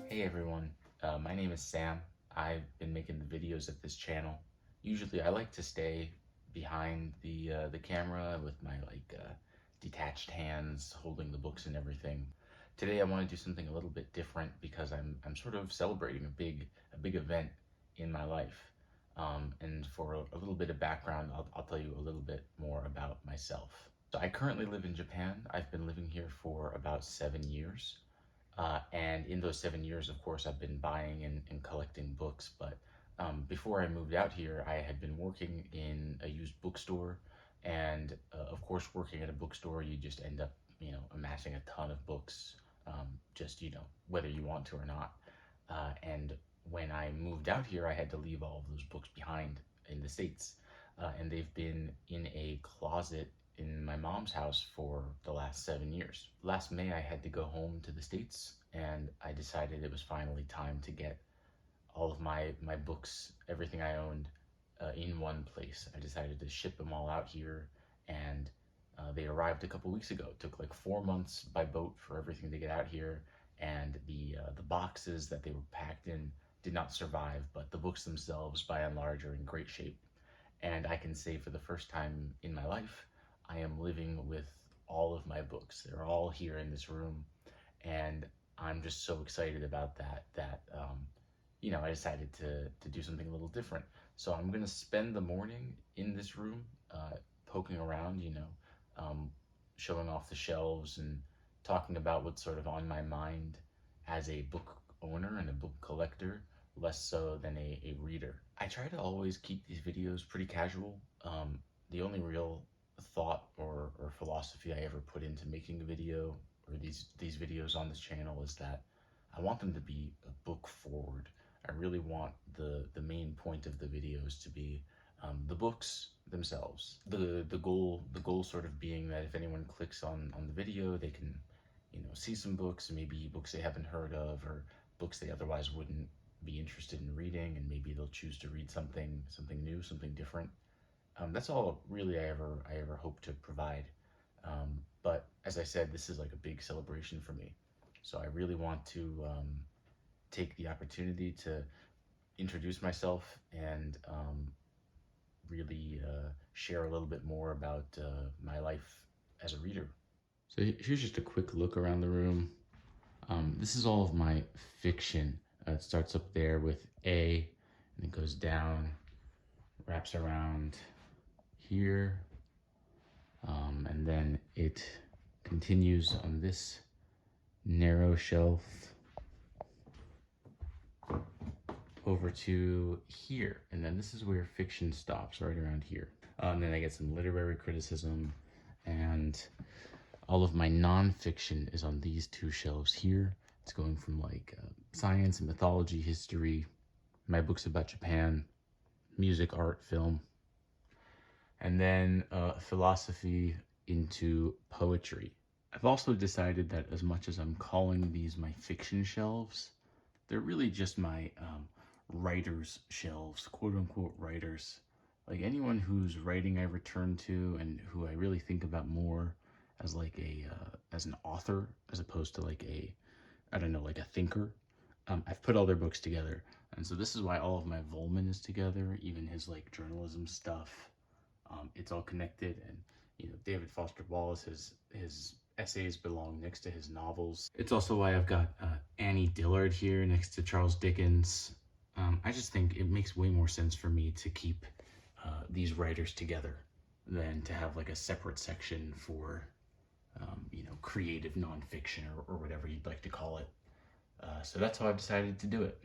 Hey everyone, my name is Sam. I've been making the videos at this channel. Usually I like to stay behind the camera with my detached hands holding the books and everything. Today I want to do something a little bit different because I'm sort of celebrating a big event in my life. And for a little bit of background, I'll tell you a little bit more about myself. So I currently live in Japan. I've been living here for about 7 years. And in those 7 years, of course, I've been buying and collecting books. But before I moved out here, I had been working in a used bookstore. And of course, working at a bookstore, you just end up, amassing a ton of books, just, whether you want to or not. And when I moved out here, I had to leave all of those books behind in the States. And they've been in a closet in my mom's house for the last 7 years. Last May, I had to go home to the States, and I decided it was finally time to get all of my books, everything I owned, in one place. I decided to ship them all out here, and they arrived a couple weeks ago. It took like 4 months by boat for everything to get out here, and the boxes that they were packed in did not survive, but the books themselves, by and large, are in great shape. And I can say for the first time in my life, I am living with all of my books. They're all here in this room, and I'm just so excited about that I decided to do something a little different. So I'm gonna spend the morning in this room, poking around, um, showing off the shelves and talking about what's sort of on my mind as a book owner and a book collector, less so than a reader. I try to always keep these videos pretty casual. The only real thought or philosophy I ever put into making a video or these videos on this channel is that I want them to be a book forward. I really want the main point of the videos to be the books themselves. The goal sort of being that if anyone clicks on the video, they can see some books, maybe books they haven't heard of or books they otherwise wouldn't be interested in reading, and maybe they'll choose to read something new, something different. That's all really I ever hope to provide. But as I said, this is like a big celebration for me. So I really want to take the opportunity to introduce myself and really share a little bit more about my life as a reader. So here's just a quick look around the room. This is all of my fiction. It starts up there with A, and it goes down, wraps around here, and then it continues on this narrow shelf over to here, and then this is where fiction stops, right around here. And then I get some literary criticism, and all of my nonfiction is on these two shelves here. It's going from like science and mythology, history, my books about Japan, music, art, film, and then philosophy into poetry. I've also decided that as much as I'm calling these my fiction shelves, they're really just my writers' shelves, quote unquote writers. Like anyone whose writing I return to and who I really think about more as like as an author as opposed to like I don't know, like a thinker. I've put all their books together, and so this is why all of my Volman is together, even his like journalism stuff. It's all connected, and David Foster Wallace, his essays belong next to his novels. It's also why I've got Annie Dillard here next to Charles Dickens. I just think it makes way more sense for me to keep these writers together than to have like a separate section for creative nonfiction or whatever you'd like to call it. So that's how I've decided to do it.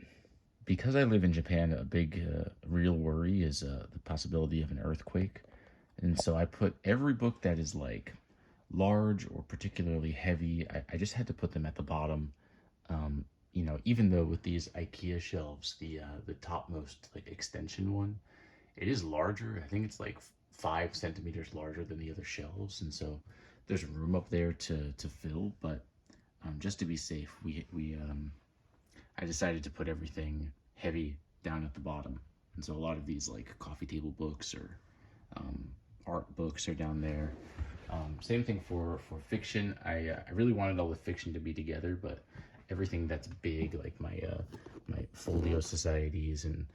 Because I live in Japan, a big real worry is the possibility of an earthquake. And so I put every book that is like large or particularly heavy, I just had to put them at the bottom. Even though with these IKEA shelves, the topmost like extension one, it is larger. I think it's like 5 centimeters larger than the other shelves, and so there's room up there to fill. But just to be safe, I decided to put everything heavy down at the bottom, and so a lot of these like coffee table books or art books are down there. Same thing for fiction. I really wanted all the fiction to be together, but everything that's big, like my folio societies and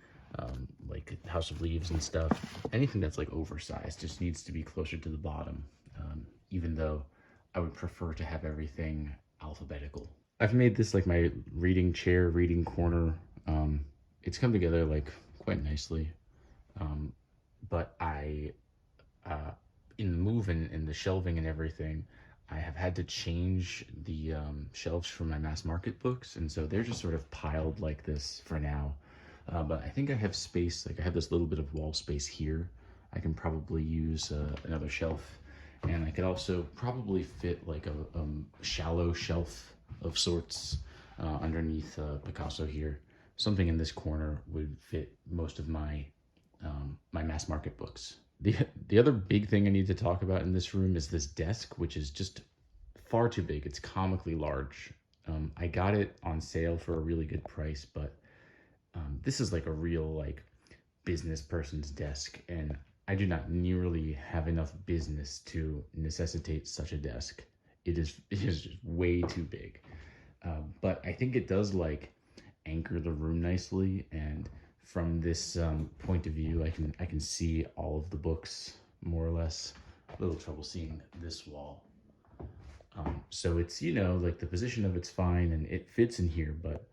like House of Leaves and stuff, anything that's like oversized just needs to be closer to the bottom. Even though I would prefer to have everything alphabetical. I've made this like my reading chair, reading corner. It's come together like quite nicely. Um, but in the move and the shelving and everything, I have had to change the shelves for my mass market books, and so they're just sort of piled like this for now. But I think I have space, like I have this little bit of wall space here. I can probably use another shelf, and I could also probably fit like a shallow shelf of sorts underneath Picasso here. Something in this corner would fit most of my mass market books. The other big thing I need to talk about in this room is this desk, which is just far too big. It's comically large. I got it on sale for a really good price, but this is like a real like business person's desk, and I do not nearly have enough business to necessitate such a desk. It is just way too big. But I think it does like anchor the room nicely, and from this point of view, I can see all of the books more or less. A little trouble seeing this wall. So it's, you know, like the position of it's fine and it fits in here, but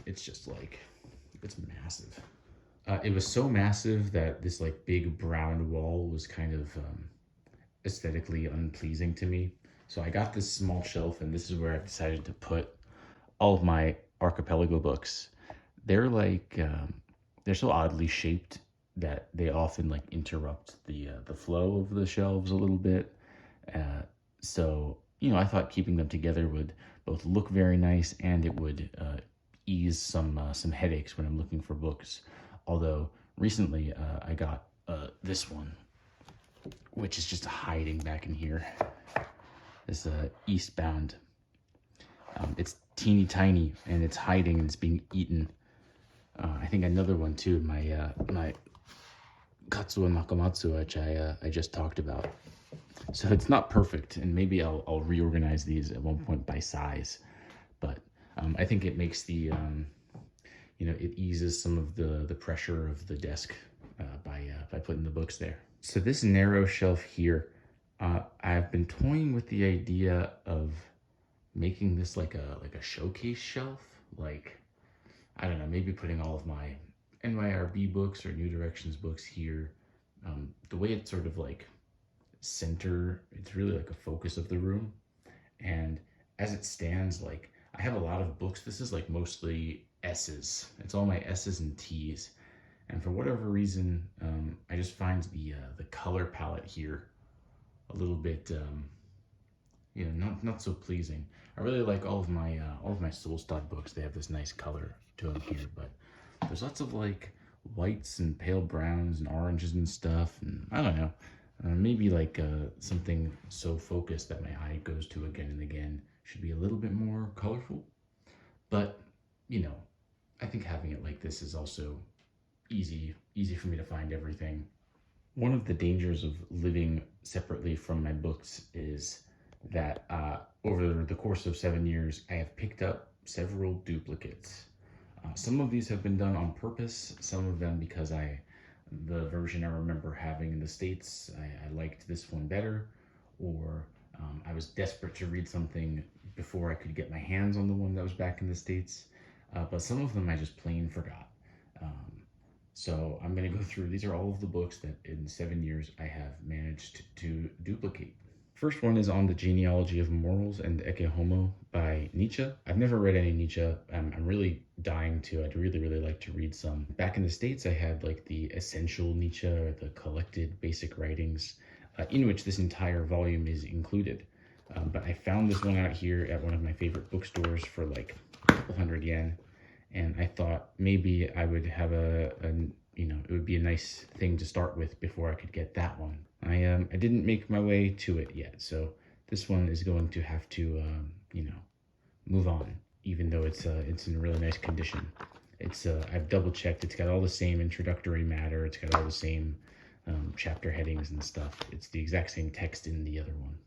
it's just like, it's massive. It was so massive that this like big brown wall was kind of aesthetically unpleasing to me. So I got this small shelf, and this is where I've decided to put all of my archipelago books. They're like they're so oddly shaped that they often like interrupt the flow of the shelves a little bit. So you know, I thought keeping them together would both look very nice, and it would ease some headaches when I'm looking for books. Although recently I got this one, which is just hiding back in here. This Eastbound. It's teeny tiny and it's hiding and it's being eaten. I think another one too, my Katsuo Nakamatsu, which I just talked about. So it's not perfect, and maybe I'll reorganize these at one point by size. But I think it makes the you know, it eases some of the pressure of the desk by putting the books there. So this narrow shelf here, I've been toying with the idea of making this like a showcase shelf. Like, I don't know, maybe putting all of my NYRB books or New Directions books here. The way it's sort of like center, it's really like a focus of the room. And as it stands, like I have a lot of books. This is like mostly S's. It's all my S's and T's. And for whatever reason, I just find the color palette here a little bit, you know, not so pleasing. I really like all of my Solstad books. They have this nice color to them here, but there's lots of like whites and pale browns and oranges and stuff. And I don't know, maybe like something so focused that my eye goes to again and again should be a little bit more colorful. But you know, I think having it like this is also easy for me to find everything. One of the dangers of living separately from my books is that over the course of 7 years, I have picked up several duplicates. Some of these have been done on purpose, some of them because the version I remember having in the States, I liked this one better, or I was desperate to read something before I could get my hands on the one that was back in the States. But some of them I just plain forgot. So I'm going to go through, these are all of the books that in 7 years I have managed to duplicate. First one is on the genealogy of morals and Ecce Homo by Nietzsche. I've never read any Nietzsche. I'm really dying to. I'd really like to read some. Back in the States, I had like the Essential Nietzsche, or the Collected Basic Writings, in which this entire volume is included. But I found this one out here at one of my favorite bookstores for like a couple hundred yen. And I thought maybe I would have you know, it would be a nice thing to start with before I could get that one. I didn't make my way to it yet, so this one is going to have to, you know, move on, even though it's in really nice condition. It's I've double checked. It's got all the same introductory matter. It's got all the same chapter headings and stuff. It's the exact same text in the other one.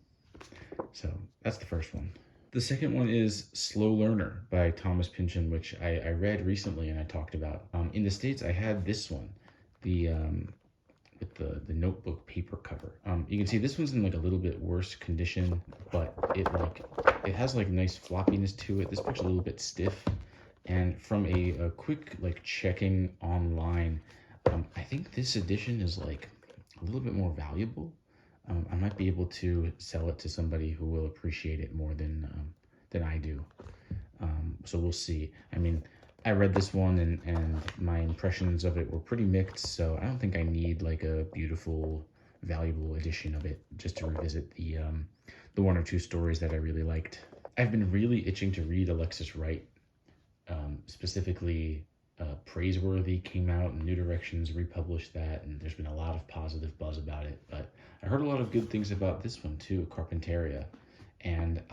So that's the first one. The second one is Slow Learner by Thomas Pynchon, which I read recently and I talked about. In the States, I had this one, with the notebook paper cover. You can see this one's in like a little bit worse condition, but it has like nice floppiness to it. This book's a little bit stiff, and from a quick like checking online, I think this edition is like a little bit more valuable. I might be able to sell it to somebody who will appreciate it more than I do. So we'll see. I mean, I read this one and my impressions of it were pretty mixed, so I don't think I need like a beautiful, valuable edition of it just to revisit the one or two stories that I really liked. I've been really itching to read Alexis Wright, specifically Praiseworthy came out and New Directions republished that, and there's been a lot of positive buzz about it. But I heard a lot of good things about this one too, Carpentaria, and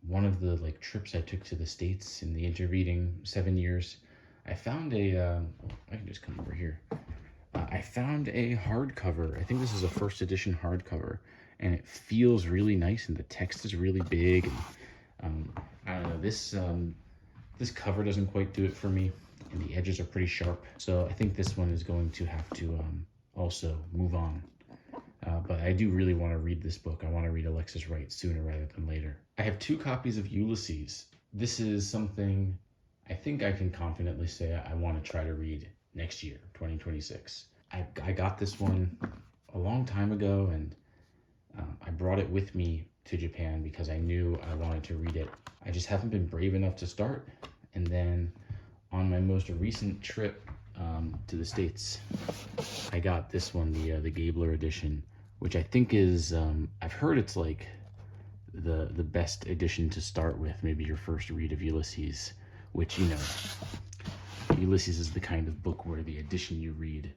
one of the like trips I took to the States in the intervening 7 years, I found I can just come over here. I found a hardcover. I think this is a first edition hardcover, and it feels really nice, and the text is really big. And I don't know, this cover doesn't quite do it for me, and the edges are pretty sharp. So I think this one is going to have to also move on. But I do really want to read this book. I want to read Alexis Wright sooner rather than later. I have 2 copies of Ulysses. This is something I think I can confidently say I want to try to read next year, 2026. I got this one a long time ago, and I brought it with me to Japan because I knew I wanted to read it. I just haven't been brave enough to start. And then on my most recent trip to the States, I got this one, the Gabler edition, which I think is, I've heard it's like the best edition to start with, maybe your first read of Ulysses, which, you know, Ulysses is the kind of book where the edition you read,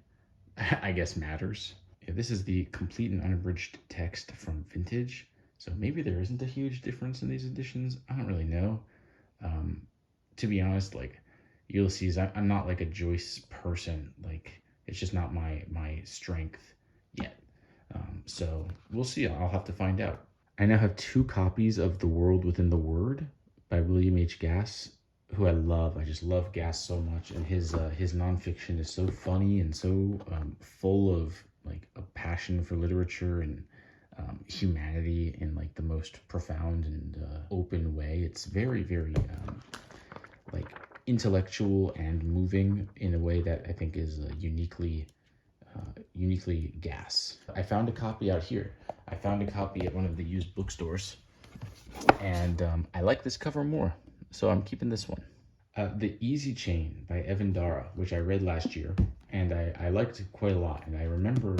I guess, matters. Yeah, this is the complete and unabridged text from Vintage, so maybe there isn't a huge difference in these editions. I don't really know. To be honest, like, Ulysses, I'm not like a Joyce person. Like, it's just not my strength yet. So we'll see. I'll have to find out. I now have 2 copies of The World Within the Word by William H. Gass, who I love. I just love Gass so much, and his nonfiction is so funny and so full of like a passion for literature and humanity in like the most profound and open way. It's very, very like intellectual and moving in a way that I think is uniquely Gass. I found a copy out here. I found a copy at one of the used bookstores, and I like this cover more, so I'm keeping this one. The Easy Chain by Evan Dara, which I read last year, and I liked it quite a lot. And I remember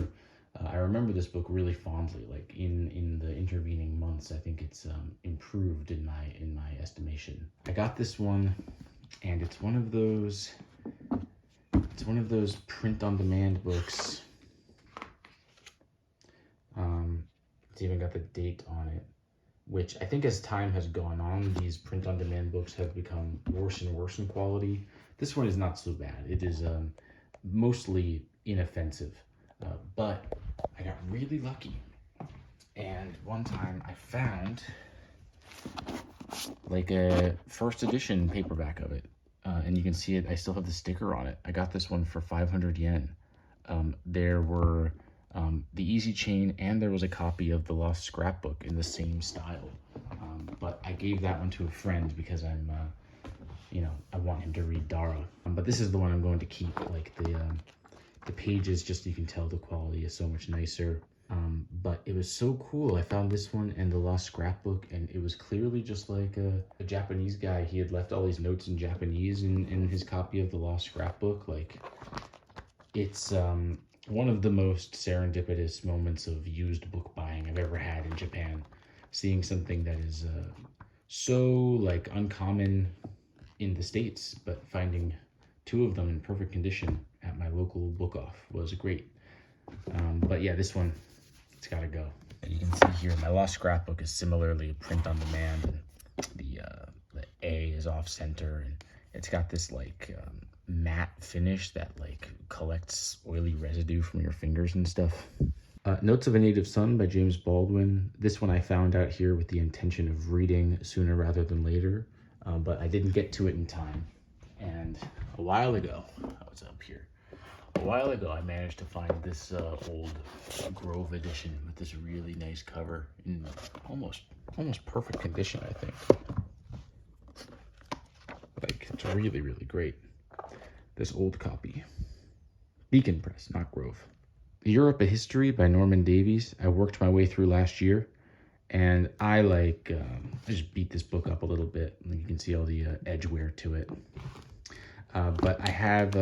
this book really fondly. Like in the intervening months, I think it's improved in my estimation. I got this one, and it's one of those print-on-demand books. It's even got the date on it, which I think as time has gone on, these print-on-demand books have become worse and worse in quality. This one is not so bad. It is mostly inoffensive, but I got really lucky. And one time I found like a first edition paperback of it. And you can see it, I still have the sticker on it. I got this one for 500 yen. There were the Easy Chain, and there was a copy of The Lost Scrapbook in the same style. But I gave that one to a friend because I'm, I want him to read Dara. But this is the one I'm going to keep. Like the pages, just so you can tell the quality is so much nicer. But it was so cool. I found this one and The Lost Scrapbook, and it was clearly just like a Japanese guy. He had left all these notes in Japanese in his copy of The Lost Scrapbook. Like, it's one of the most serendipitous moments of used book buying I've ever had in Japan. Seeing something that is so like uncommon in the States, but finding 2 of them in perfect condition at my local book off was great. But yeah, this one, it's gotta go. And you can see here, my Lost Scrapbook is similarly print on demand, and the A is off center, and it's got this like matte finish that like collects oily residue from your fingers and stuff. Notes of a Native Son by James Baldwin. This one I found out here with the intention of reading sooner rather than later, but I didn't get to it in time. And a while ago, I was up here. A while ago, I managed to find this old Grove edition with this really nice cover in almost perfect condition, I think. Like, it's really, really great. This old copy. Beacon Press, not Grove. Europe, A History by Norman Davies. I worked my way through last year, and I just beat this book up a little bit. You can see all the edgeware to it. But I have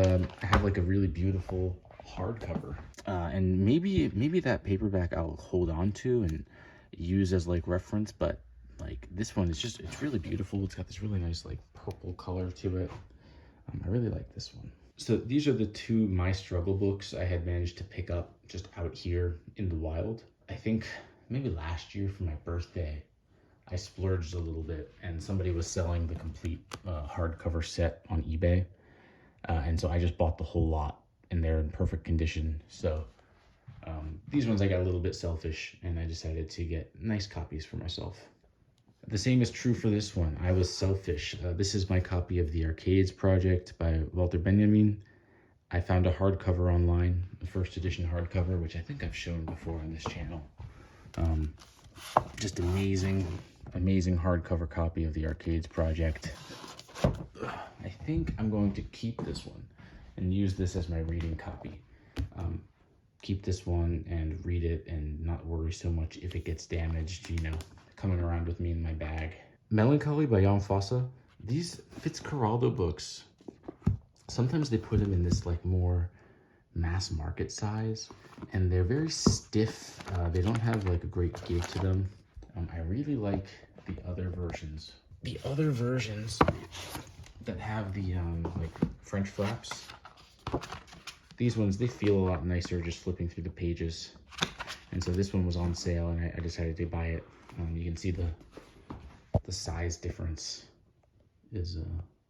like a really beautiful hardcover, and maybe that paperback I'll hold on to and use as like reference. But like this one is it's really beautiful. It's got this really nice like purple color to it. I really like this one. So these are the two My Struggle books I had managed to pick up just out here in the wild. I think maybe last year for my birthday, I splurged a little bit and somebody was selling the complete hardcover set on eBay. And so I just bought the whole lot and they're in perfect condition. So these ones I got a little bit selfish and I decided to get nice copies for myself. The same is true for this one. I was selfish. This is my copy of The Arcades Project by Walter Benjamin. I found a hardcover online, the first edition hardcover, which I think I've shown before on this channel. Just amazing hardcover copy of The Arcades Project. I think I'm going to keep this one and use this as my reading copy. Keep this one and read it and not worry so much if it gets damaged, coming around with me in my bag. Melancholy by Jan Fosse. These Fitzcarraldo books, sometimes they put them in this like more mass market size and they're very stiff. They don't have like a great give to them. I really like the other versions. The other versions that have the like French flaps. These ones, they feel a lot nicer just flipping through the pages. And so this one was on sale and I decided to buy it. You can see the size difference is,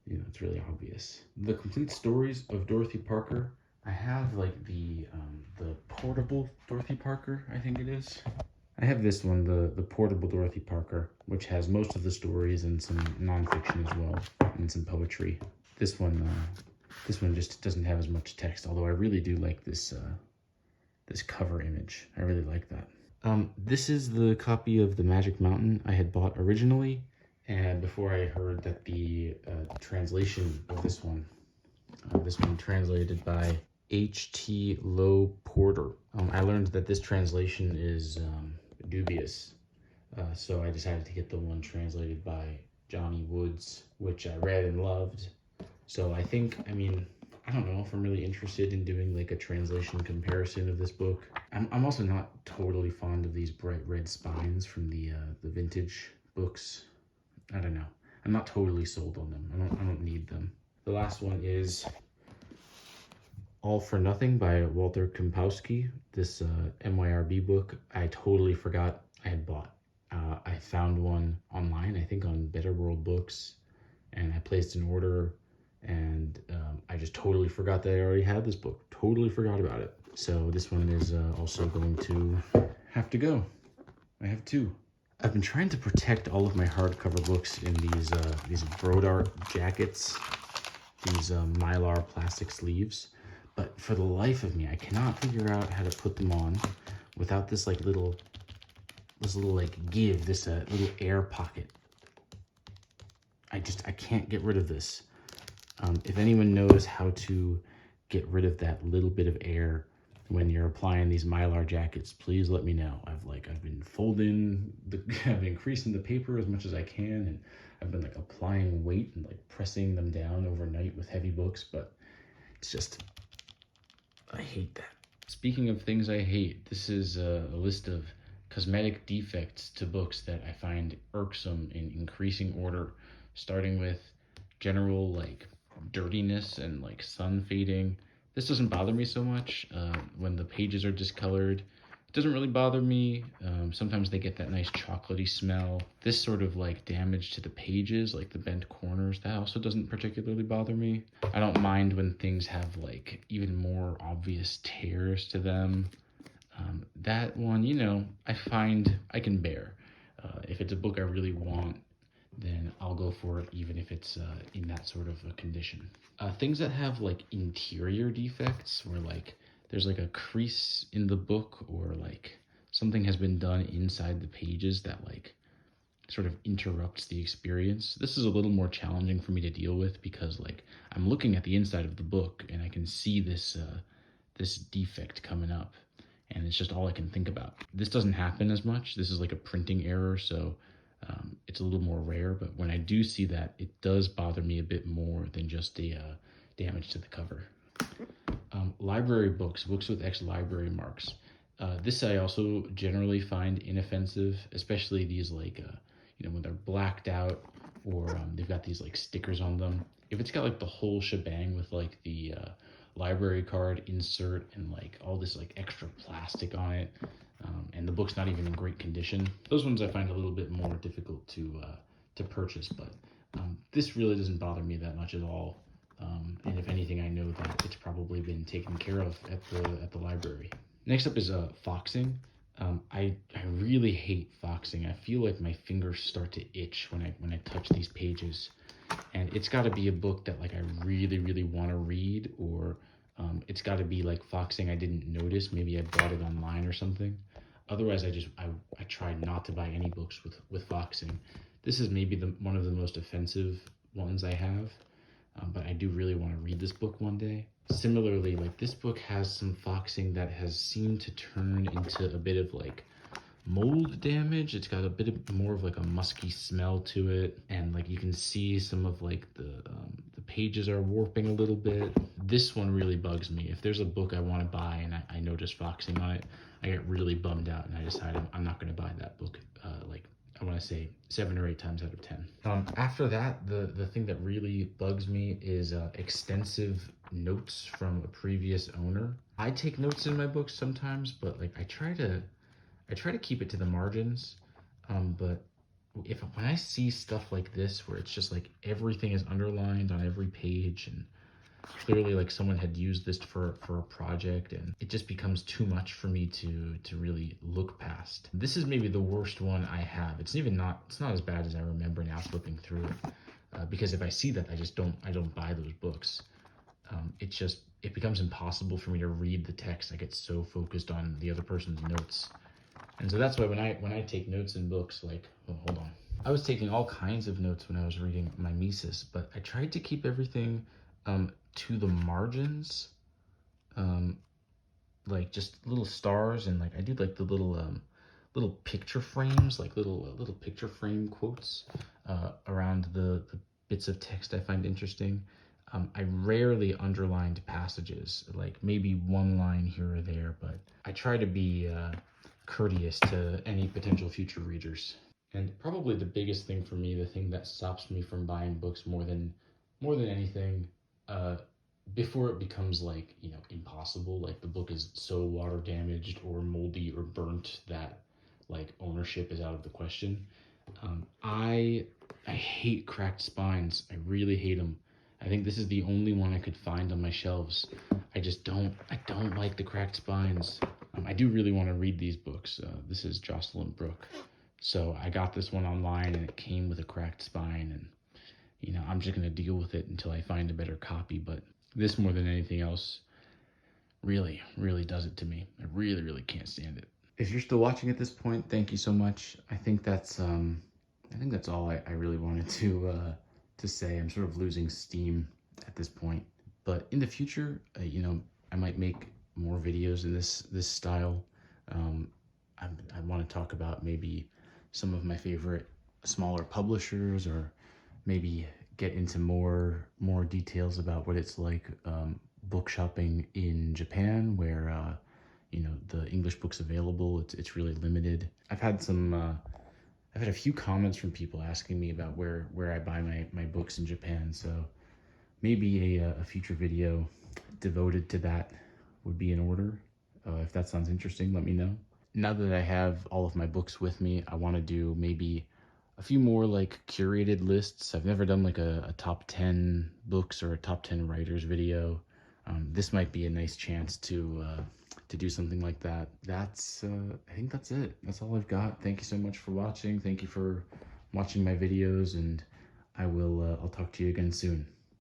it's really obvious. The Complete Stories of Dorothy Parker. I have like the portable Dorothy Parker, I think it is. I have this one, the portable Dorothy Parker, which has most of the stories and some nonfiction as well, and some poetry. This one just doesn't have as much text, although I really do like this cover image. I really like that. This is the copy of The Magic Mountain I had bought originally, and before I heard that the translation of this one translated by H.T. Lowe Porter. I learned that this translation is dubious, so I decided to get the one translated by Johnny Woods, which I read and loved. So I don't know if I'm really interested in doing like a translation comparison of this book. I'm also not totally fond of these bright red spines from the vintage books. I don't know. I'm not totally sold on them. I don't need them. The last one is All for Nothing by Walter Kompowski. This MYRB book I totally forgot I had bought. I found one online, I think on Better World Books, and I placed an order, and I just totally forgot that I already had this book. Totally forgot about it. So this one is also going to have to go. I have two. I've been trying to protect all of my hardcover books in these Brodart jackets, these Mylar plastic sleeves, but for the life of me, I cannot figure out how to put them on without this little little air pocket. I can't get rid of this. If anyone knows how to get rid of that little bit of air when you're applying these Mylar jackets, please let me know. I've been folding I've been creasing the paper as much as I can, and I've been applying weight and pressing them down overnight with heavy books, but it's just, I hate that. Speaking of things I hate, this is a list of cosmetic defects to books that I find irksome in increasing order, starting with general dirtiness and sun fading. This doesn't bother me so much when the pages are discolored, It doesn't really bother me. Sometimes they get that nice chocolatey smell. This sort of like damage to the pages, like the bent corners, that also doesn't particularly bother me. I don't mind when things have like even more obvious tears to them. That one, I find I can bear. If it's a book I really want, then I'll go for it, even if it's in that sort of a condition. Things that have like interior defects, where like there's like a crease in the book, or like something has been done inside the pages that like sort of interrupts the experience. This is a little more challenging for me to deal with, because like I'm looking at the inside of the book and I can see this defect coming up, and it's just all I can think about. This doesn't happen as much. This is like a printing error, so it's a little more rare, but when I do see that, it does bother me a bit more than just the damage to the cover. Library books, books with ex-library marks. This I also generally find inoffensive, especially these like, when they're blacked out, or they've got these like stickers on them. If it's got like the whole shebang with like the library card insert and like all this like extra plastic on it, and the book's not even in great condition, those ones I find a little bit more difficult to purchase. But this really doesn't bother me that much at all. And if anything, I know that it's probably been taken care of at the library. Next up is foxing. I really hate foxing. I feel like my fingers start to itch when I touch these pages, and it's got to be a book that like I really want to read, or it's got to be like foxing I didn't notice. Maybe I bought it online or something. Otherwise, I try not to buy any books with foxing. This is maybe one of the most offensive ones I have, but I do really want to read this book one day. Similarly, like this book has some foxing that has seemed to turn into a bit of like mold damage. It's got a bit of more of like a musky smell to it, and like you can see some of like the pages are warping a little bit. This one really bugs me. If there's a book I want to buy and I notice foxing on it, I get really bummed out, and I decide I'm not going to buy that book. Like I want to say 7 or 8 times out of 10. After that, the thing that really bugs me is extensive notes from a previous owner. I take notes in my books sometimes, but like I try to keep it to the margins. But when I see stuff like this, where it's just like everything is underlined on every page, and clearly like someone had used this for a project, and it just becomes too much for me to really look past. This is maybe the worst one I have. It's not as bad as I remember now flipping through it, because if I see that, I don't buy those books. It becomes impossible for me to read the text. I get so focused on the other person's notes. And so that's why when I take notes in books, like, oh, hold on. I was taking all kinds of notes when I was reading my Mises, but I tried to keep everything to the margins, um, like just little stars, and like I do like the little picture frames, like little picture frame quotes around the bits of text I find interesting. I rarely underlined passages, like maybe one line here or there, but I try to be courteous to any potential future readers. And probably the biggest thing for me, the thing that stops me from buying books more than anything, uh, before it becomes like, impossible, like the book is so water damaged or moldy or burnt that like ownership is out of the question. I hate cracked spines. I really hate them. I think this is the only one I could find on my shelves. I don't like the cracked spines. I do really want to read these books. This is Jocelyn Brooke. So I got this one online, and it came with a cracked spine, and I'm just gonna deal with it until I find a better copy. But this, more than anything else, really does it to me. I really can't stand it. If you're still watching at this point, thank you so much. I think that's all I really wanted to say. I'm sort of losing steam at this point, but in the future, I might make more videos in this style. Um, I want to talk about maybe some of my favorite smaller publishers, or maybe get into more details about what it's like book shopping in Japan, where the English books available, it's really limited. I've had a few comments from people asking me about where I buy my books in Japan, so maybe a future video devoted to that would be in order. If that sounds interesting, let me know. now that I have all of my books with me, I want to do maybe a few more like curated lists. I've never done like a top 10 books or a top 10 writers video. This might be a nice chance to do something like that. I think that's it. That's all I've got. Thank you so much for watching. Thank you for watching my videos, and I'll talk to you again soon.